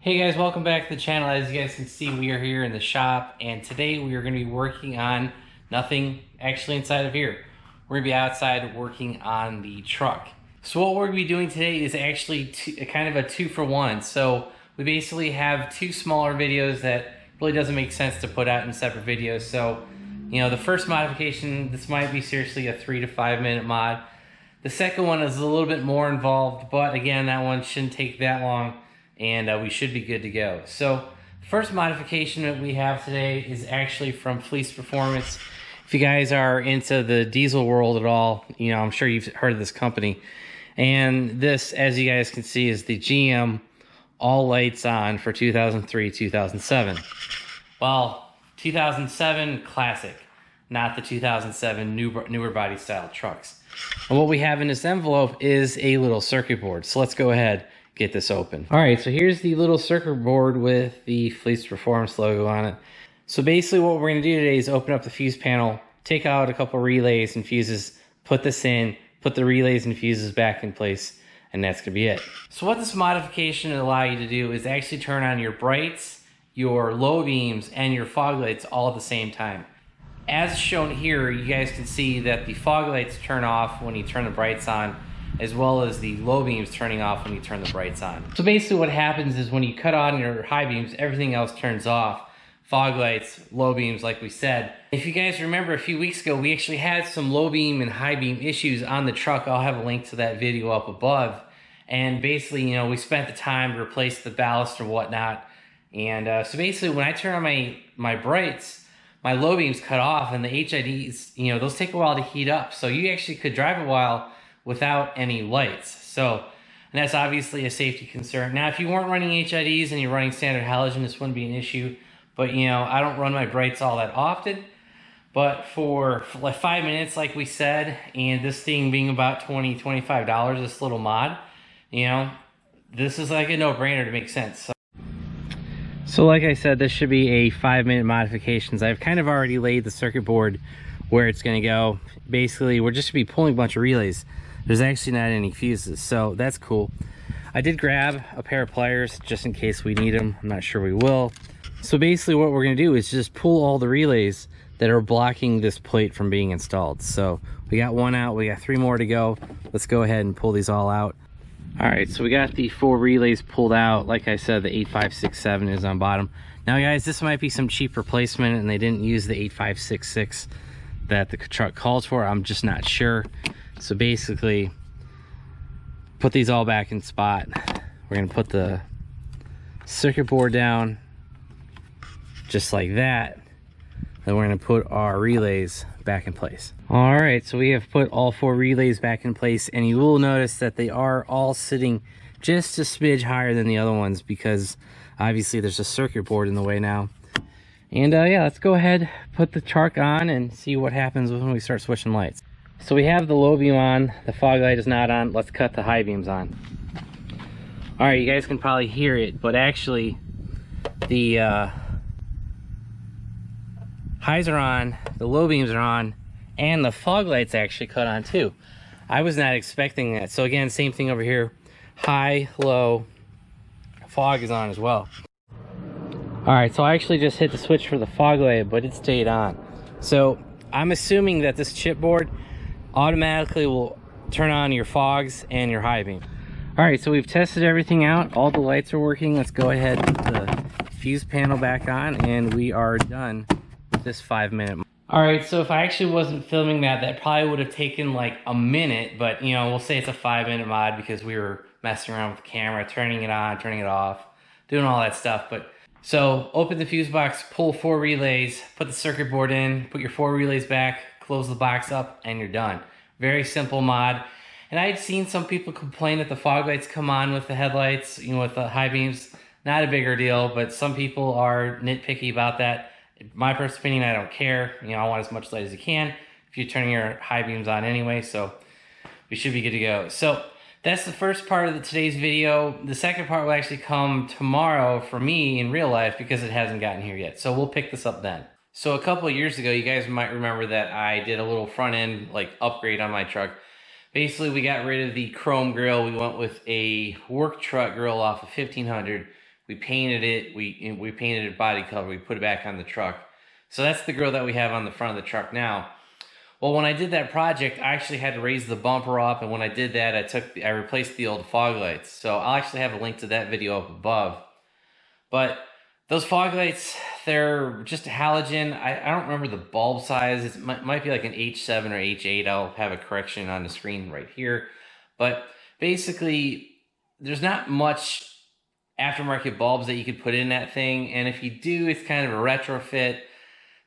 Hey guys, welcome back to the channel. As you guys can see, we are here in the shop, and today we are going to be working on nothing actually inside of here. We're going to be outside working on the truck. So what we're going to be doing today is actually kind of a 2-for-1. So we basically have two smaller videos that really doesn't make sense to put out in separate videos. So, you know, the first modification, this might be seriously a 3 to 5 minute mod. The second one is a little bit more involved, but again, that one shouldn't take that long, and we should be good to go. So first modification that we have today is actually from Fleece Performance. If you guys are into the diesel world at all, you know, I'm sure you've heard of this company. And this, as you guys can see, is the GM all lights on for 2003, 2007. Well, 2007 classic, not the 2007 newer body style trucks. And what we have in this envelope is a little circuit board. So let's go ahead, get this open. All right, so here's the little circuit board with the Fleece Performance logo on it. So basically what we're gonna do today is open up the fuse panel, take out a couple relays and fuses, put this in, put the relays and fuses back in place, and that's gonna be it. So what this modification will allow you to do is actually turn on your brights, your low beams, and your fog lights all at the same time. As shown here, you guys can see that the fog lights turn off when you turn the brights on, as well as the low beams turning off when you turn the brights on. So basically what happens is when you cut on your high beams, everything else turns off. Fog lights, low beams, like we said. If you guys remember a few weeks ago, we actually had some low beam and high beam issues on the truck. I'll have a link to that video up above. And basically, you know, we spent the time to replace the ballast or whatnot. And so basically when I turn on my brights, my low beams cut off, and the HIDs, you know, those take a while to heat up. So you actually could drive a while without any lights. So, and that's obviously a safety concern. Now, if you weren't running HIDs and you're running standard halogen, this wouldn't be an issue. But, you know, I don't run my brights all that often. But for like 5 minutes, like we said, and this thing being about $20, $25, this little mod, you know, this is like a no-brainer to make sense. So like I said, this should be a 5-minute modifications. I've kind of already laid the circuit board where it's going to go. Basically, we're just going to be pulling a bunch of relays. There's actually not any fuses, so that's cool. I did grab a pair of pliers just in case we need them. I'm not sure we will. So basically what we're going to do is just pull all the relays that are blocking this plate from being installed. So we got one out, we got 3 more to go. Let's go ahead and pull these all out. All right, so we got the 4 relays pulled out. Like I said, the 8567 is on bottom. Now guys, this might be some cheap replacement and they didn't use the 8566 that the truck calls for. I'm just not sure. So basically, put these all back in spot. We're gonna put the circuit board down just like that. Then we're gonna put our relays back in place. All right, so we have put all 4 relays back in place, and you will notice that they are all sitting just a smidge higher than the other ones because obviously there's a circuit board in the way now. And yeah, let's go ahead, put the truck on and see what happens when we start switching lights. So we have the low beam on, the fog light is not on. Let's cut the high beams on. All right, you guys can probably hear it, but actually the highs are on, the low beams are on, and the fog light's actually cut on too. I was not expecting that. So again, same thing over here. High, low, fog is on as well. All right, so I actually just hit the switch for the fog light, but it stayed on. So I'm assuming that this chipboard automatically will turn on your fogs and your high beam. All right, so we've tested everything out. All the lights are working. Let's go ahead and put the fuse panel back on, and we are done with this 5-minute. All right, so if I actually wasn't filming that probably would have taken like a minute, but you know, we'll say it's a 5-minute mod because we were messing around with the camera, turning it on, turning it off, doing all that stuff. But so open the fuse box, pull 4 relays, put the circuit board in, put your 4 relays back, close the box up, and you're done. Very simple mod. And I had seen some people complain that the fog lights come on with the headlights, you know, with the high beams. Not a bigger deal, but some people are nitpicky about that. In my personal opinion, I don't care. You know, I want as much light as you can if you're turning your high beams on anyway, so we should be good to go. So that's the first part of today's video. The second part will actually come tomorrow for me in real life because it hasn't gotten here yet. So we'll pick this up then. So a couple of years ago, you guys might remember that I did a little front end like upgrade on my truck. Basically, we got rid of the chrome grill. We went with a work truck grill off of 1500 we painted it, we painted it body color, we put it back on the truck. So that's the grill that we have on the front of the truck now. Well, when I did that project, I actually had to raise the bumper up, and when I did that, I replaced the old fog lights. So I'll actually have a link to that video up above. But those fog lights, they're just a halogen. I don't remember the bulb size. It might be like an H7 or H8. I'll have a correction on the screen right here. But basically, there's not much aftermarket bulbs that you could put in that thing. And if you do, it's kind of a retrofit.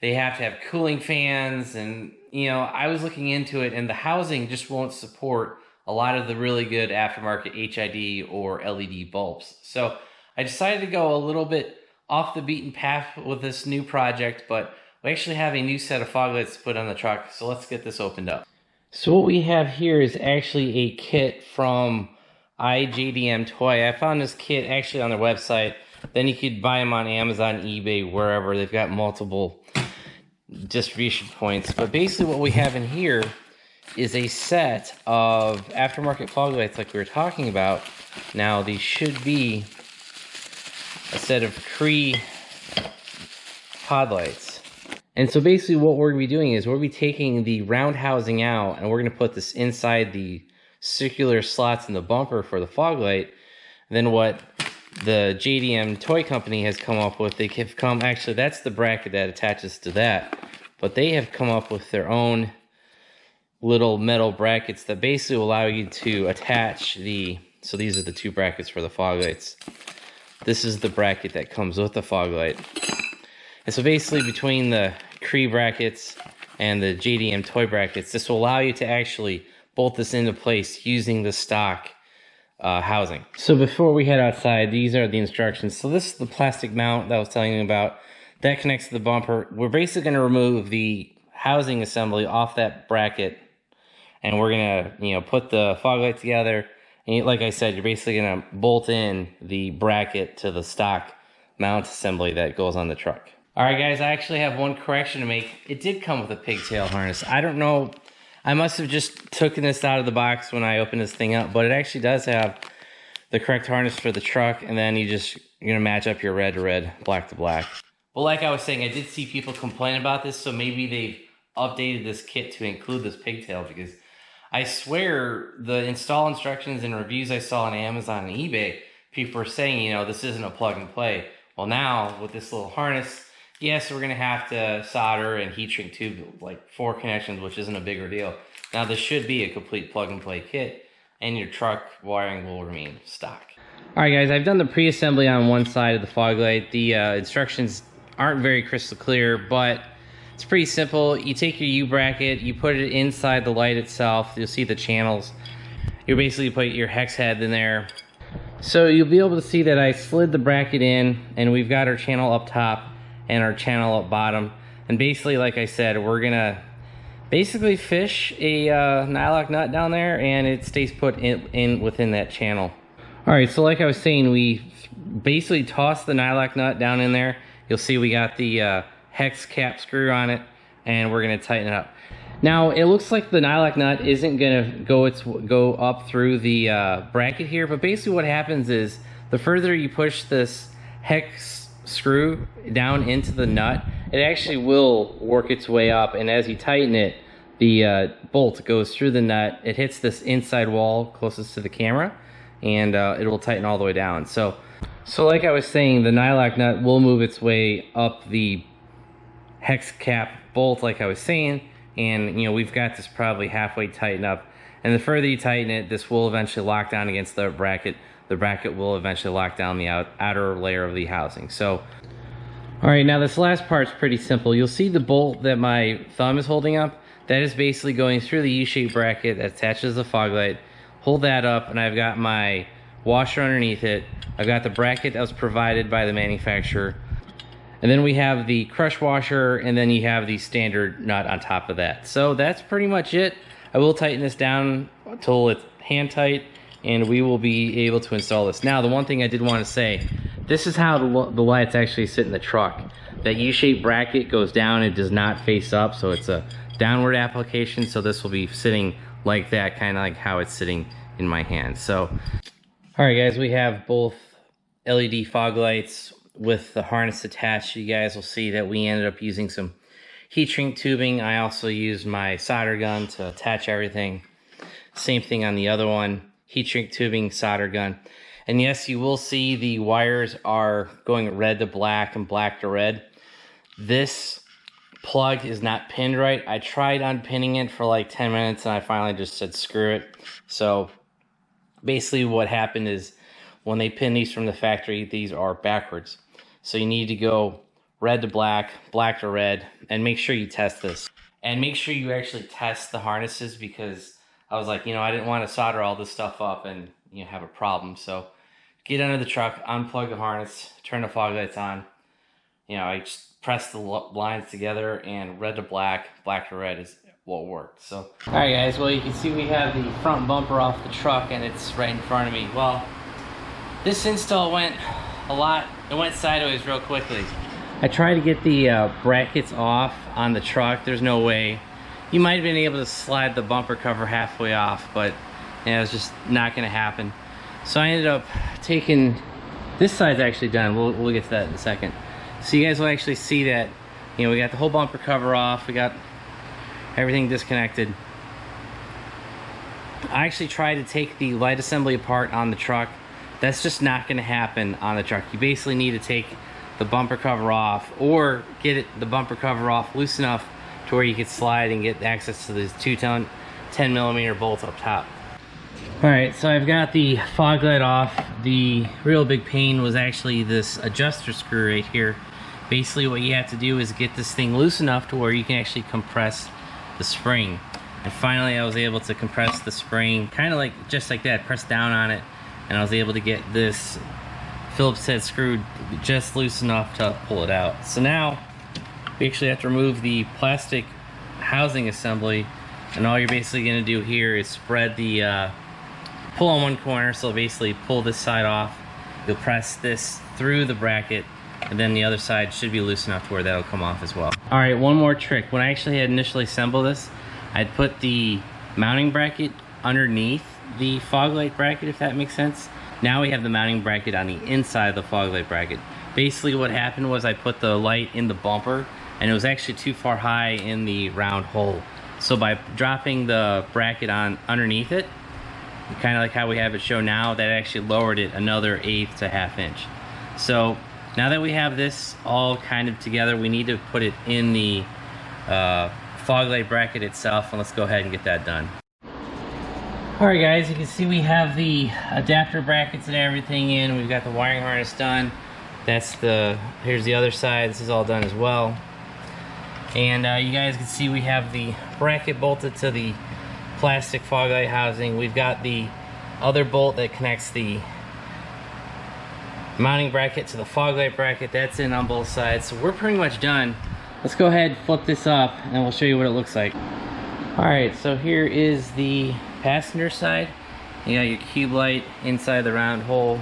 They have to have cooling fans. And, you know, I was looking into it, and the housing just won't support a lot of the really good aftermarket HID or LED bulbs. So I decided to go a little bit off the beaten path with this new project, but we actually have a new set of fog lights to put on the truck. So let's get this opened up. So what we have here is actually a kit from iJDM Toy. I found this kit actually on their website. Then you could buy them on Amazon, eBay, wherever. They've got multiple distribution points. But basically what we have in here is a set of aftermarket fog lights like we were talking about. Now these should be a set of Cree pod lights. And so basically what we're going to be doing is we're going to be taking the round housing out, and we're going to put this inside the circular slots in the bumper for the fog light. And then what the JDM toy company has come up with, they have come, actually that's the bracket that attaches to that, but they have come up with their own little metal brackets that basically allow you to attach the, so these are the two brackets for the fog lights. This is the bracket that comes with the fog light. And so basically between the Cree brackets and the JDM toy brackets, this will allow you to actually bolt this into place using the stock housing. So before we head outside, these are the instructions. So this is the plastic mount that I was telling you about. That connects to the bumper. We're basically going to remove the housing assembly off that bracket, and we're going to, you know, put the fog light together. And like I said, you're basically going to bolt in the bracket to the stock mount assembly that goes on the truck. All right, guys, I actually have one correction to make. It did come with a pigtail harness. I don't know. I must have just taken this out of the box when I opened this thing up, but it actually does have the correct harness for the truck, and then you're going to match up your red to red, black to black. Well, like I was saying, I did see people complain about this, so maybe they've updated this kit to include this pigtail, because I swear the install instructions and reviews I saw on Amazon and eBay, people were saying, you know, this isn't a plug and play. Well, now with this little harness, yes, we're going to have to solder and heat shrink tube, like 4 connections, which isn't a bigger deal. Now, this should be a complete plug-and-play kit, and your truck wiring will remain stock. All right, guys, I've done the pre-assembly on one side of the fog light. The instructions aren't very crystal clear, but it's pretty simple. You take your U-bracket, you put it inside the light itself. You'll see the channels. You basically put your hex head in there. So you'll be able to see that I slid the bracket in, and we've got our channel up top and our channel up bottom. And basically, like I said, we're gonna basically fish a nylock nut down there, and it stays put in within that channel. All right, so like I was saying, we basically toss the nylock nut down in there. You'll see we got the hex cap screw on it, and we're gonna tighten it up. Now, it looks like the nylock nut isn't gonna go up through the bracket here, but basically what happens is the further you push this hex screw down into the nut, it actually will work its way up, and as you tighten it, the bolt goes through the nut. It hits this inside wall closest to the camera, and it will tighten all the way down. So like I was saying, the nylock nut will move its way up the hex cap bolt, like I was saying, and you know, we've got this probably halfway tightened up, and the further you tighten it, this will eventually lock down against the bracket. The bracket will eventually lock down the outer layer of the housing. So, all right, now this last part's pretty simple. You'll see the bolt that my thumb is holding up. That is basically going through the U-shaped bracket that attaches the fog light. Hold that up, and I've got my washer underneath it. I've got the bracket that was provided by the manufacturer. And then we have the crush washer, and then you have the standard nut on top of that. So that's pretty much it. I will tighten this down until it's hand tight, and we will be able to install this. Now, the one thing I did want to say, this is how the lights actually sit in the truck. That U-shaped bracket goes down, it does not face up, so it's a downward application, so this will be sitting like that, kind of like how it's sitting in my hand. So, all right guys, we have both LED fog lights with the harness attached, you guys will see that we ended up using some heat shrink tubing. I also used my solder gun to attach everything. Same thing on the other one, heat shrink tubing, solder gun. And yes, you will see the wires are going red to black and black to red. This plug is not pinned right. I tried unpinning it for like 10 minutes and I finally just said screw it. So basically what happened is when they pin these from the factory, these are backwards. So you need to go red to black, black to red, and make sure you test this. And make sure you actually test the harnesses, because I was like, you know, I didn't want to solder all this stuff up and, you know, have a problem. So get under the truck, unplug the harness, turn the fog lights on. You know, I just press the lines together, and red to black, black to red is what worked. So, all right guys, well you can see we have the front bumper off the truck and it's right in front of me. Well, this install went it went sideways real quickly. I tried to get the brackets off on the truck. There's no way. You might have been able to slide the bumper cover halfway off, but yeah, it was just not gonna happen. So I ended up taking, this side's actually done. We'll get to that in a second. So you guys will actually see that, you know, we got the whole bumper cover off, we got everything disconnected. I actually tried to take the light assembly apart on the truck. That's just not going to happen on the truck. You basically need to take the bumper cover off, or get the bumper cover off loose enough to where you could slide and get access to this 10mm bolt up top. Alright, so I've got the fog light off. The real big pain was actually this adjuster screw right here. Basically what you have to do is get this thing loose enough to where you can actually compress the spring. And finally I was able to compress the spring, kind of like just like that, press down on it, and I was able to get this Phillips head screw just loose enough to pull it out. So now we actually have to remove the plastic housing assembly, and all you're basically going to do here is spread the pull on one corner. So basically pull this side off, you'll press this through the bracket, and then the other side should be loose enough to where that'll come off as well. All right, one more trick. When I actually had initially assembled this, I'd put the mounting bracket underneath the fog light bracket, if that makes sense. Now we have the mounting bracket on the inside of the fog light bracket. Basically what happened was I put the light in the bumper, and it was actually too far high in the round hole. So by dropping the bracket on underneath it, kind of like how we have it shown now, that actually lowered it another 1/8 to 1/2 inch. So now that we have this all kind of together, we need to put it in the fog light bracket itself, and let's go ahead and get that done. Alright guys, you can see we have the adapter brackets and everything in. We've got the wiring harness done. Here's the other side. This is all done as well. And you guys can see we have the bracket bolted to the plastic fog light housing. We've got the other bolt that connects the mounting bracket to the fog light bracket. That's in on both sides. So we're pretty much done. Let's go ahead and flip this up and we'll show you what it looks like. Alright, so here is the passenger side. You got your cube light inside the round hole.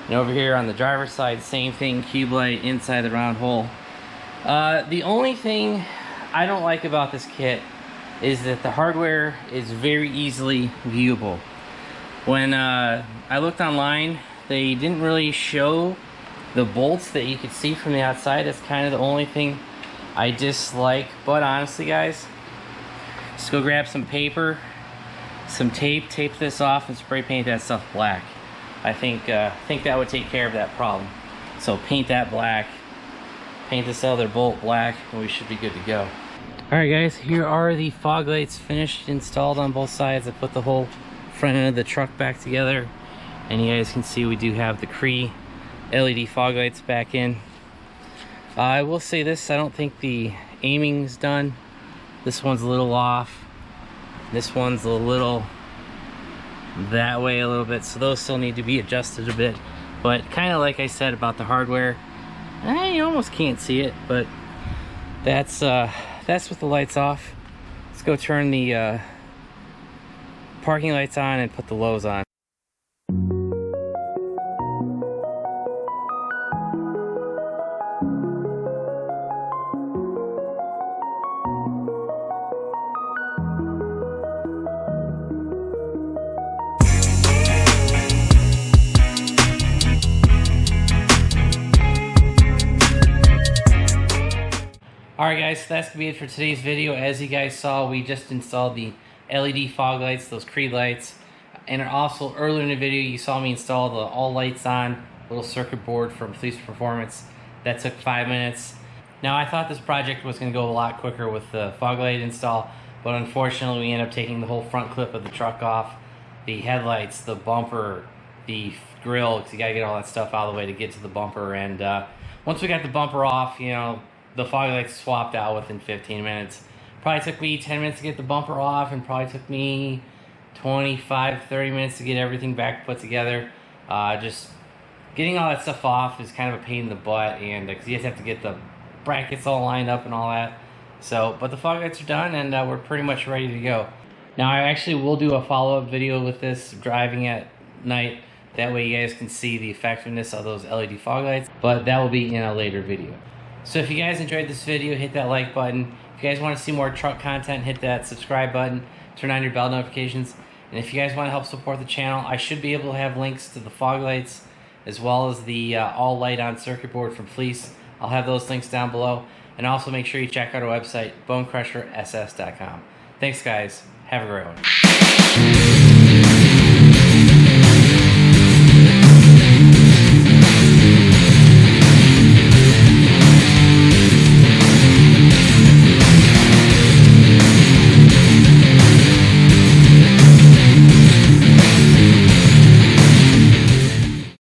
And over here on the driver's side, same thing, cube light inside the round hole. The only thing I don't like about this kit is that the hardware is very easily viewable. When I looked online, they didn't really show the bolts that you could see from the outside. That's kind of the only thing I dislike. But honestly guys, just go grab some paper, some tape, tape this off, and spray paint that stuff black. I think that would take care of that problem. So paint that black, paint this other bolt black, and we should be good to go. Alright guys, here are the fog lights finished, installed on both sides. I put the whole front end of the truck back together, and you guys can see we do have the Cree LED fog lights back in. I will say this, I don't think the aiming's done. This one's a little off. This one's a little that way a little bit, so those still need to be adjusted a bit. But kind of like I said about the hardware, you almost can't see it, but that's with the lights off. Let's go turn the parking lights on and put the lows on. Alright guys, so that's going to be it for today's video. As you guys saw, we just installed the LED fog lights, those Creed lights. And also earlier in the video you saw me install the all lights on little circuit board from Fleece Performance. That took 5 minutes. Now I thought this project was going to go a lot quicker with the fog light install, but unfortunately we ended up taking the whole front clip of the truck off, the headlights, the bumper, the grill, because you got to get all that stuff out of the way to get to the bumper. And once we got the bumper off, you know, the fog lights swapped out within 15 minutes. Probably took me 10 minutes to get the bumper off, and probably took me 25, 30 minutes to get everything back put together. Just getting all that stuff off is kind of a pain in the butt, and because you just have to get the brackets all lined up and all that. So, but the fog lights are done, and we're pretty much ready to go. Now I actually will do a follow-up video with this driving at night. That way you guys can see the effectiveness of those LED fog lights, but that will be in a later video. So if you guys enjoyed this video, hit that like button. If you guys want to see more truck content, hit that subscribe button. Turn on your bell notifications. And if you guys want to help support the channel, I should be able to have links to the fog lights as well as the all light on circuit board from Fleece. I'll have those links down below. And also make sure you check out our website, BonecrrusherSS.com. Thanks guys. Have a great one.